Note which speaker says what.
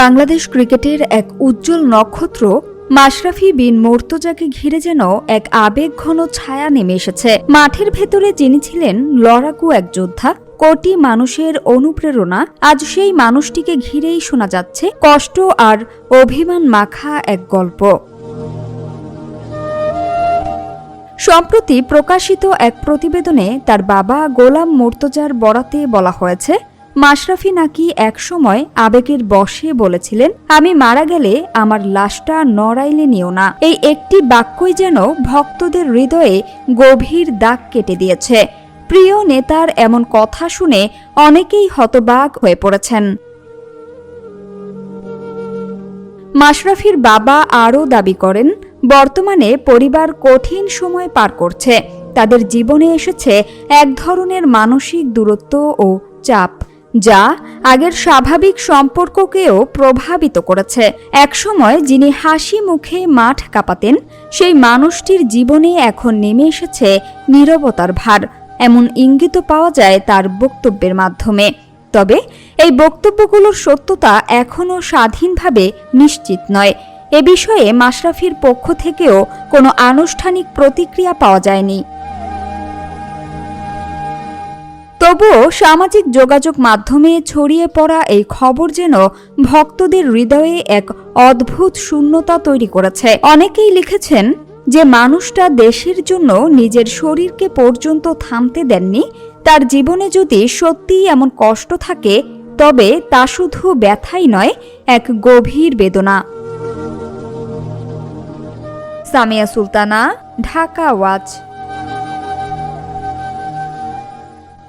Speaker 1: বাংলাদেশ ক্রিকেটের এক উজ্জ্বল নক্ষত্র মাশরাফি বিন মুর্তজাকে ঘিরে যেন এক আবেগঘন ছায়া নেমে এসেছে। মাঠের ভেতরে যিনি ছিলেন লড়াকু এক যোদ্ধা, কোটি মানুষের অনুপ্রেরণা, আজ সেই মানুষটিকে ঘিরেই শোনা যাচ্ছে কষ্ট আর অভিমান মাখা এক গল্প। সম্প্রতি প্রকাশিত এক প্রতিবেদনে তার বাবা গোলাম মুর্তজার বরাতে বলা হয়েছে, মাশরাফি নাকি একসময় আবেগের বশে বলেছিলেন, আমি মারা গেলে আমার লাশটা নড়াইলে নিও না। এই একটি বাক্যই যেন ভক্তদের হৃদয়ে গভীর দাগ কেটে দিয়েছে। প্রিয় নেতার এমন কথা শুনে অনেকেই হতবাক হয়ে পড়েছেন। মাশরাফির বাবা আরও দাবি করেন, বর্তমানে পরিবার কঠিন সময় পার করছে। তাদের জীবনে এসেছে এক ধরনের মানসিক দূরত্ব ও চাপ, যা আগের স্বাভাবিক সম্পর্ককেও প্রভাবিত করেছে। একসময় যিনি হাসি মুখে মাঠ কাঁপাতেন, সেই মানুষটির জীবনে এখন নেমে এসেছে নীরবতার ভার। এমন ইঙ্গিত পাওয়া যায় তার বক্তব্যের মাধ্যমে। তবে এই বক্তব্যগুলোর সত্যতা এখনও স্বাধীনভাবে নিশ্চিত নয়। এ বিষয়ে মাশরাফির পক্ষ থেকেও কোনো আনুষ্ঠানিক প্রতিক্রিয়া পাওয়া যায়নি। তবুও সামাজিক যোগাযোগ মাধ্যমে ছড়িয়ে পড়া এই খবর যেন ভক্তদের হৃদয়ে এক অদ্ভুত শূন্যতা তৈরি করেছে। অনেকেই লিখেছেন যে মানুষটা দেশের জন্য নিজের শরীরকে পর্যন্ত থামতে দেননি। তার জীবনে যদি সত্যিই এমন কষ্ট থাকে, তবে তা শুধু ব্যথাই নয়, এক গভীর বেদনা। সামিয়া সুলতানা, ঢাকা ওয়াচ।